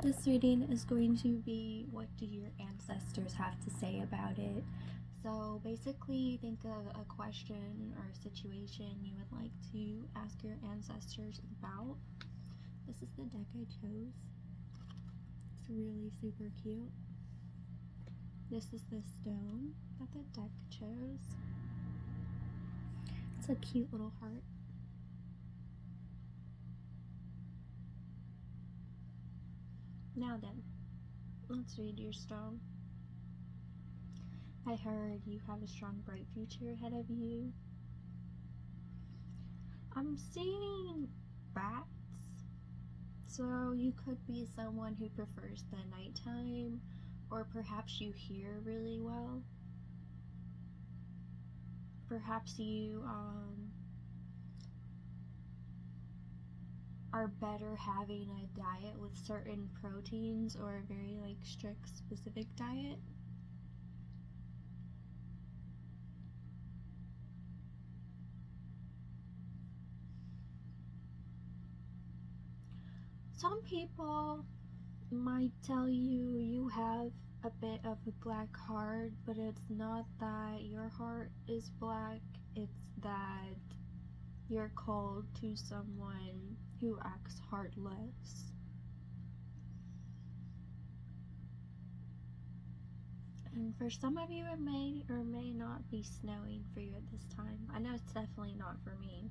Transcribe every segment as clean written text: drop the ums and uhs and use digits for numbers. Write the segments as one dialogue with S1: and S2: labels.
S1: This reading is going to be what do your ancestors have to say about it. So basically think of a question or a situation you would like to ask your ancestors about. This is the deck I chose. It's really super cute. This is the stone that the deck chose. It's a cute little heart. Now then, let's read your stone. I heard you have a strong, bright future ahead of you. I'm seeing bats, so you could be someone who prefers the nighttime, or perhaps you hear really well. Perhaps you are better having a diet with certain proteins or a very strict specific diet. Some people might tell you you have a bit of a black heart, but it's not that your heart is black, it's that you're cold to someone who acts heartless. And for some of you, it may or may not be snowing for you at this time. I know it's definitely not for me.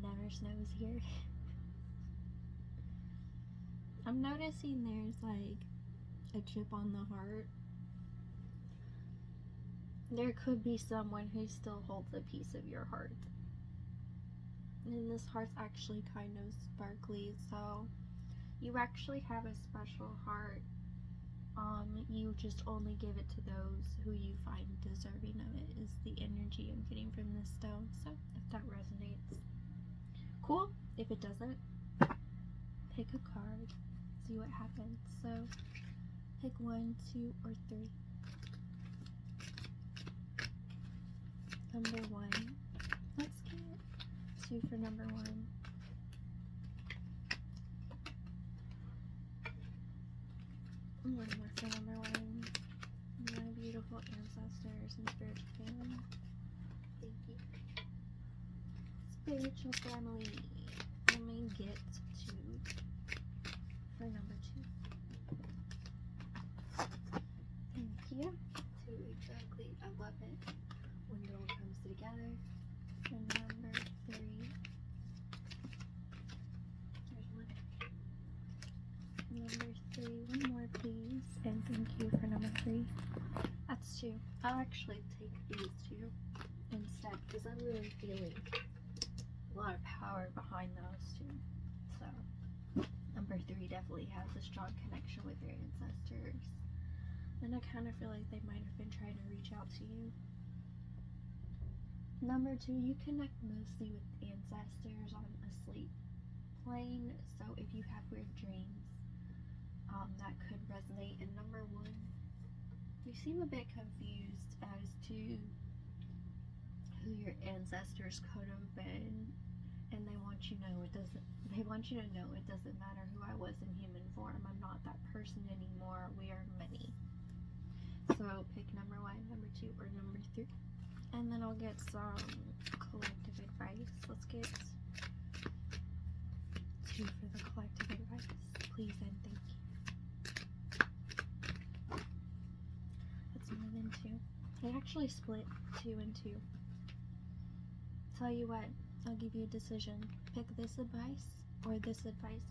S1: Never snows here. I'm noticing there's a chip on the heart. There could be someone who still holds a piece of your heart. And this heart's actually kind of sparkly, so you actually have a special heart. You just only give it to those who you find deserving of it, is the energy I'm getting from this stone. So if that resonates, cool. If it doesn't, pick a card, see what happens. So pick 1, 2, or 3. Number 1. Let's get 2 for number 1. One more for number 1. My beautiful ancestors and spiritual family. Thank you. Spiritual family. Let me get 2 for number 2. Thank you. 2 exactly. I love it when it all comes together. And number 3. There's 1. Number 3. 1 more, please. And thank you for number 3. That's 2. I'll actually take these 2 instead because I'm really feeling a lot of power behind those 2. So number 3 definitely has a strong connection with your ancestors. And I kind of feel like they might have been trying to reach out to you. Number 2, you connect mostly with ancestors on a sleep plane. So if you have weird dreams, that could resonate. And number 1, you seem a bit confused as to who your ancestors could have been, and they want you to know it doesn't matter who I was in human form. I'm not that person anymore. We are many. So pick number 1, number 2, or number 3, and then I'll get some collective advice. Let's get 2 for the collective advice, please and thank you. That's more than 2. It actually split 2 and 2. Tell you what, I'll give you a decision. Pick this advice or this advice,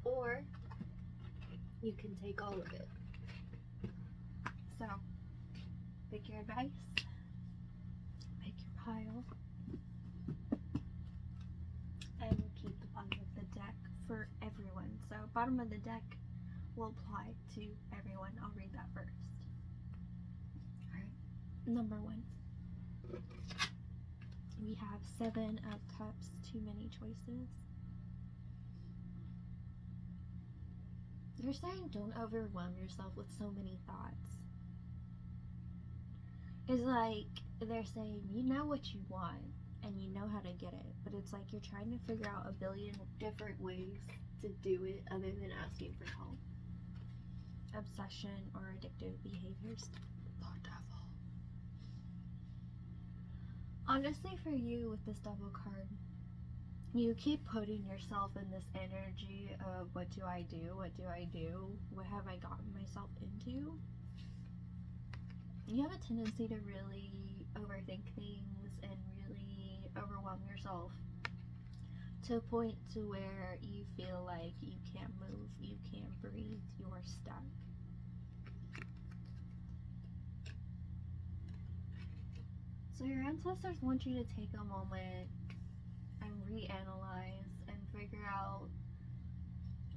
S1: or you can take all of it. So pick your advice, pick your pile, and keep the bottom of the deck for everyone. So bottom of the deck will apply to everyone. I'll read that first. Alright, number 1. We have 7 of Cups, too many choices. They're saying don't overwhelm yourself with so many thoughts. It's like they're saying you know what you want and you know how to get it, but it's like you're trying to figure out a billion different ways to do it other than asking for help. obsession, or addictive behaviors. The devil. Honestly, for you with this double card, you keep putting yourself in this energy of what do I do? What do I do? What have I gotten myself into? You have a tendency to really overthink things and really overwhelm yourself to a point to where you feel like you can't move, you can't breathe, you're stuck. So your ancestors want you to take a moment and reanalyze and figure out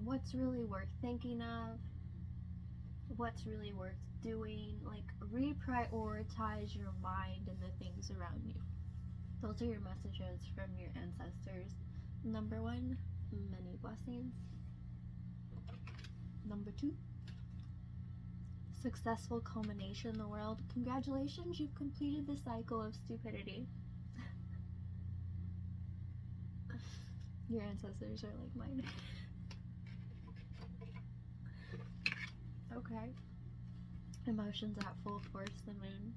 S1: what's really worth thinking of, what's really worth doing, like reprioritize your mind and the things around you. Those are your messages from your ancestors. Number 1, many blessings. Number 2, successful culmination in the world. Congratulations, you've completed the cycle of stupidity. Your ancestors are like mine. Okay. Emotions at full force, the moon.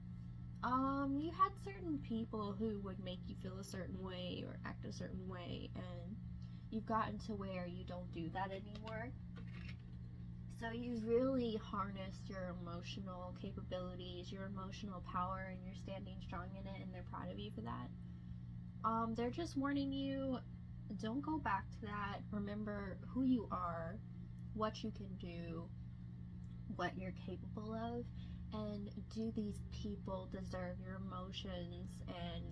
S1: You had certain people who would make you feel a certain way or act a certain way, and you've gotten to where you don't do that anymore. So you really harnessed your emotional capabilities, your emotional power, and you're standing strong in it, and they're proud of you for that. They're just warning you, don't go back to that. Remember who you are, what you can do, what you're capable of, and do these people deserve your emotions and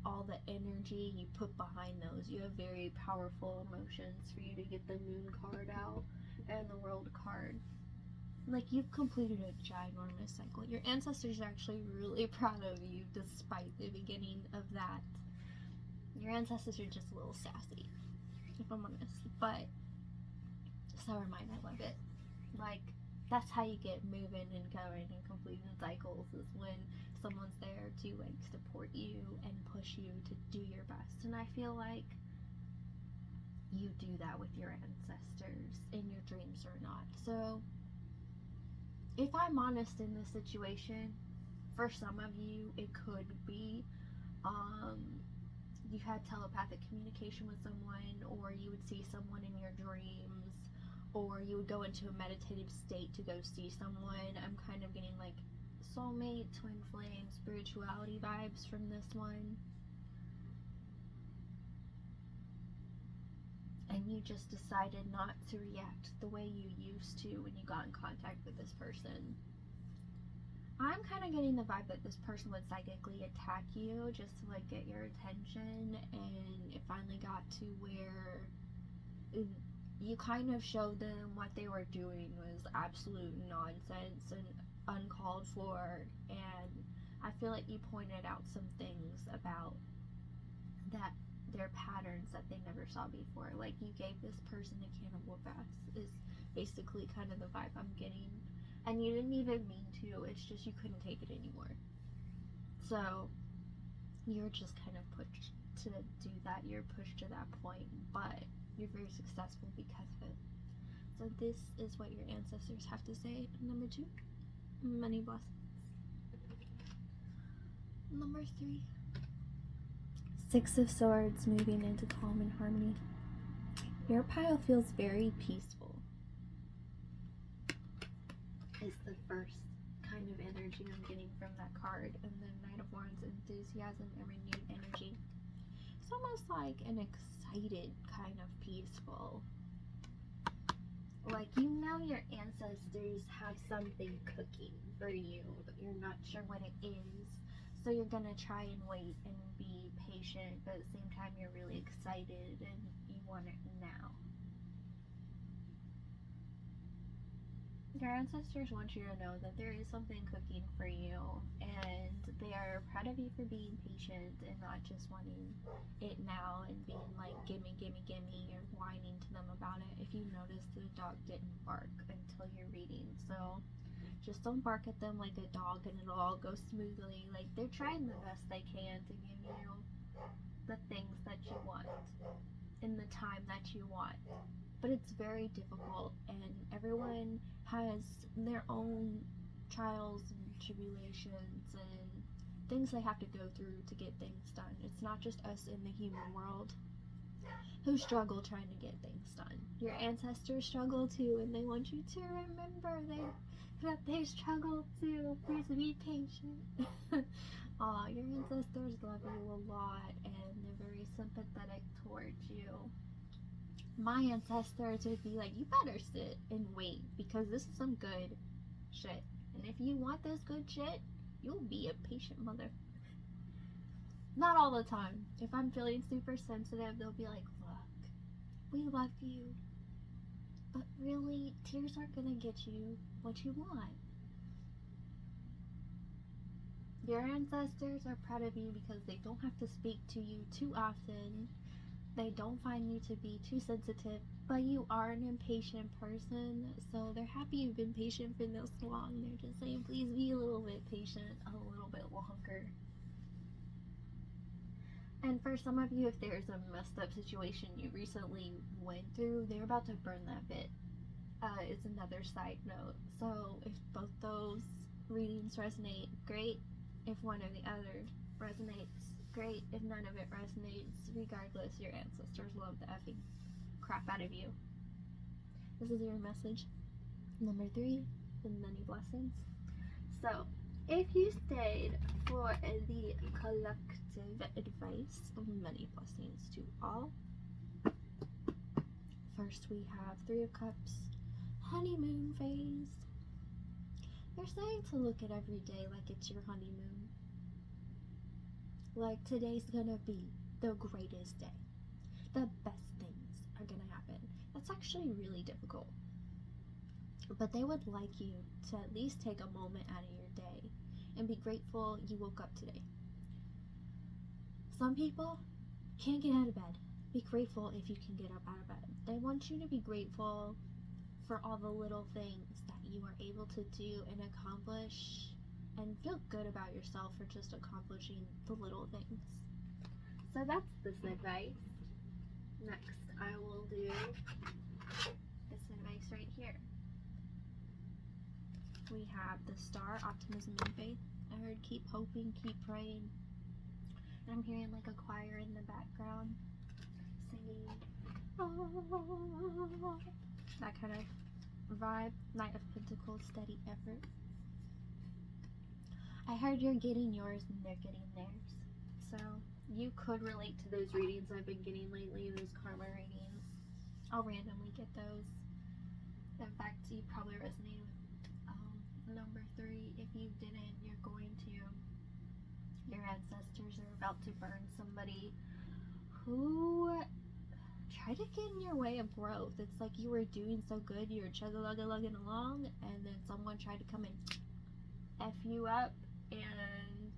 S1: all the energy you put behind those? You have very powerful emotions for you to get the moon card out and the world card. Like, you've completed a ginormous cycle. Your ancestors are actually really proud of you despite the beginning of that. Your ancestors are just a little sassy, if I'm honest, but so are mine. I love it. Like, that's how you get moving and going and completing cycles, is when someone's there to like support you and push you to do your best. And I feel like you do that with your ancestors in your dreams or not. So if I'm honest, in this situation, for some of you it could be you had telepathic communication with someone, or you would see someone in your dreams, or you would go into a meditative state to go see someone. I'm kind of getting like soulmate, twin flame, spirituality vibes from this one. And you just decided not to react the way you used to when you got in contact with this person. I'm kind of getting the vibe that this person would psychically attack you just to like get your attention, and it finally got to where you kind of showed them what they were doing was absolute nonsense and uncalled for, and I feel like you pointed out some things about that, their patterns that they never saw before. Like, you gave this person a can of whoop-ass is basically kind of the vibe I'm getting. And you didn't even mean to, it's just you couldn't take it anymore. So you're just kind of pushed to do that, you're pushed to that point, but you're very successful because of it. So this is what your ancestors have to say. Number 2, many blessings. Number 3, 6 of Swords, moving into calm and harmony. Your pile feels very peaceful. Is the first kind of energy I'm getting from that card. And then Knight of Wands, enthusiasm and renewed energy. It's almost like an excited kind of peaceful. Like, you know your ancestors have something cooking for you, but you're not sure what it is. So you're gonna try and wait and be patient, but at the same time you're really excited and you want it now. Your ancestors want you to know that there is something cooking for you, and they are proud of you for being patient and not just wanting it now and being like, gimme, gimme, gimme, or whining to them about it. If you notice, the dog didn't bark until you're reading, so just don't bark at them like a dog and it'll all go smoothly. Like, they're trying the best they can to give you the things that you want in the time that you want. But it's very difficult, and everyone has their own trials and tribulations and things they have to go through to get things done. It's not just us in the human world who struggle trying to get things done. Your ancestors struggle too, and they want you to remember that they struggle too. Please be patient. Your ancestors love you a lot, and they're very sympathetic towards you. My ancestors would be like, you better sit and wait, because this is some good shit. And if you want this good shit, you'll be a patient mother. Not all the time. If I'm feeling super sensitive, they'll be like, look, we love you, but really, tears aren't gonna get you what you want. Your ancestors are proud of you because they don't have to speak to you too often. They don't find you to be too sensitive, but you are an impatient person, so they're happy you've been patient for this long. They're just saying, please be a little bit patient, a little bit longer. And for some of you, if there's a messed up situation you recently went through, they're about to burn that bit. It's another side note. So if both those readings resonate, great. If one or the other resonates, great. If none of it resonates, regardless, your ancestors love the effing crap out of you. This is your message. Number 3, the many blessings. So, if you stayed for the collective advice, many blessings to all. First, we have 3 of Cups, honeymoon phase. They're saying to look at every day like it's your honeymoon. Like today's gonna be the greatest day. The best things are gonna happen. That's actually really difficult. But they would like you to at least take a moment out of your day and be grateful you woke up today. Some people can't get out of bed. Be grateful if you can get up out of bed. They want you to be grateful for all the little things that you are able to do and accomplish, and feel good about yourself for just accomplishing the little things. So that's this advice. Next, I will do this advice right here. We have the Star, optimism and faith. I heard keep hoping, keep praying. And I'm hearing like a choir in the background singing. That kind of vibe. Knight of Pentacles, steady effort. I heard you're getting yours and they're getting theirs. So you could relate to those readings I've been getting lately, those karma readings. I'll randomly get those. In fact, you probably resonate with number 3. If you didn't, you're going to. Your ancestors are about to burn somebody who tried to get in your way of growth. It's like you were doing so good, you were chug-a-lug-a-lugging along, and then someone tried to come and F you up, and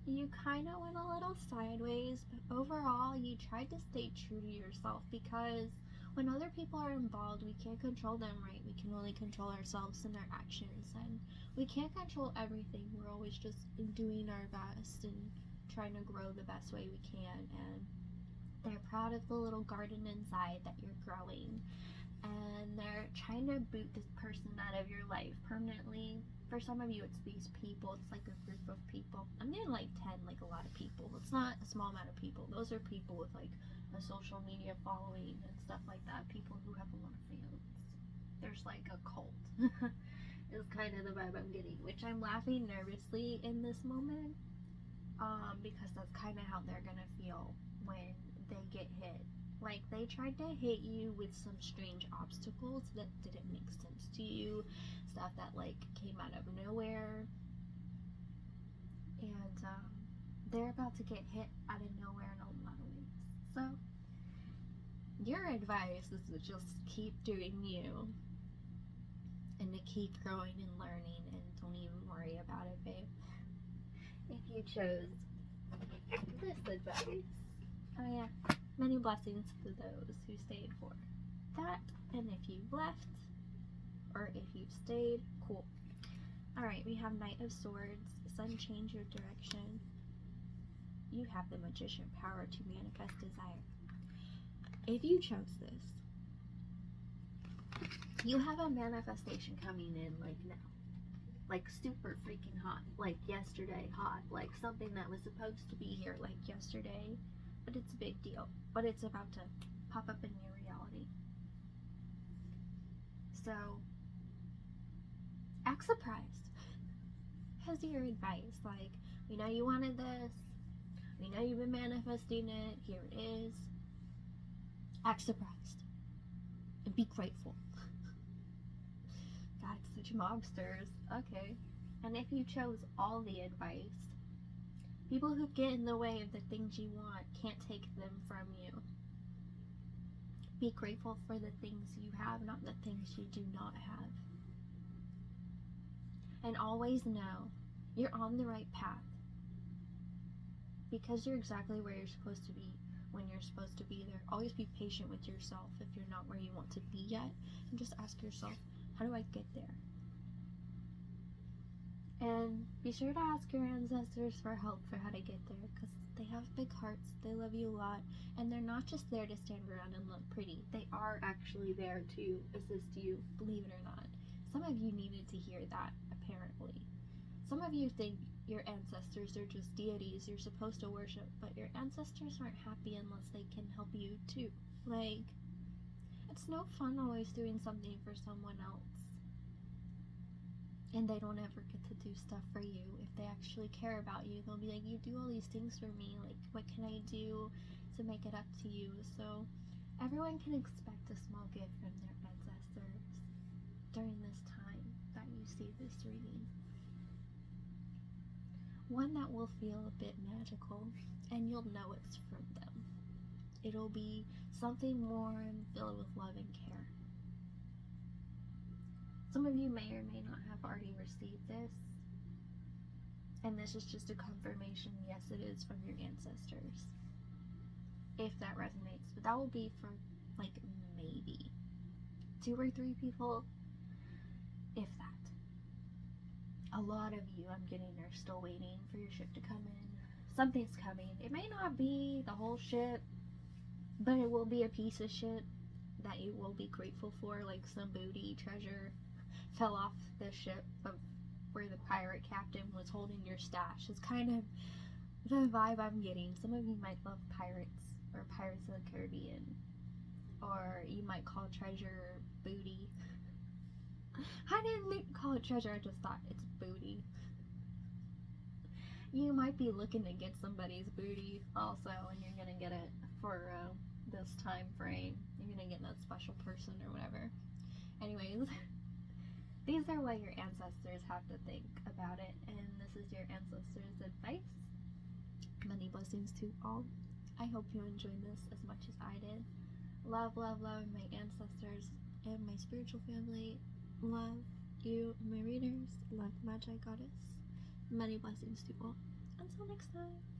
S1: you kind of went a little sideways, but overall you tried to stay true to yourself, because when other people are involved, we can't control them, right? We can only control ourselves and our actions, and we can't control everything. We're always just doing our best and trying to grow the best way we can, and they're proud of the little garden inside that you're growing, and they're trying to boot this person out of your life permanently. For some of you, it's these people. It's like a group of people. I'm getting like 10, like a lot of people. It's not a small amount of people. Those are people with like a social media following and stuff like that. People who have a lot of fans. There's like a cult. Is kind of the vibe I'm getting, which I'm laughing nervously in this moment, because that's kind of how they're gonna feel when they get hit. Like, they tried to hit you with some strange obstacles that didn't make sense to you, stuff that like came out of nowhere, and they're about to get hit out of nowhere in a lot of ways. So your advice is to just keep doing you, and to keep growing and learning, and don't even worry about it, babe. If you chose this advice, oh yeah, many blessings to those who stayed for that. And if you left, or if you stayed, cool. Alright, we have Knight of Swords. Sun, change your direction. You have the Magician power to manifest desire. If you chose this, You have a manifestation coming in like now. Like super freaking hot. Like yesterday hot. Like something that was supposed to be here like yesterday. But it's a big deal. But it's about to pop up in your reality. So, act surprised. Here's your advice. Like, we know you wanted this. We know you've been manifesting it. Here it is. Act surprised. And be grateful. God, such mobsters. Okay. And if you chose all the advice, people who get in the way of the things you want can't take them from you. Be grateful for the things you have, not the things you do not have. And always know you're on the right path. Because you're exactly where you're supposed to be when you're supposed to be there. Always be patient with yourself if you're not where you want to be yet. And just ask yourself, how do I get there? And be sure to ask your ancestors for help for how to get there. Because they have big hearts. They love you a lot. And they're not just there to stand around and look pretty. They are actually there to assist you, believe it or not. Some of you needed to hear that, apparently. Some of you think your ancestors are just deities you're supposed to worship, but your ancestors aren't happy unless they can help you too. Like, it's no fun always doing something for someone else and they don't ever get to do stuff for you. If they actually care about you, they'll be like, you do all these things for me, like, what can I do to make it up to you? So everyone can expect a small gift from their ancestors during this time that you see this reading. One that will feel a bit magical, and you'll know it's from them. It'll be something warm, filled with love and care. Some of you may or may not have already received this, and this is just a confirmation, yes, it is from your ancestors, if that resonates. But that will be for, like, maybe 2 or 3 people, if that. A lot of you, I'm getting, are still waiting for your ship to come in. Something's coming. It may not be the whole ship, but it will be a piece of shit that you will be grateful for, like some booty treasure fell off the ship of where the pirate captain was holding your stash. It's kind of the vibe I'm getting. Some of you might love pirates or Pirates of the Caribbean, or you might call treasure booty. I didn't call it treasure, I just thought it's booty. You might be looking to get somebody's booty also, and you're gonna get it for this time frame. You're gonna get that special person or whatever. Anyways, these are what your ancestors have to think about it, and this is your ancestors' advice. Many blessings to all. I hope you enjoyed this as much as I did. Love, love, love my ancestors and my spiritual family. Love you, my readers. Love Magi Goddess. Many blessings to all. Until next time.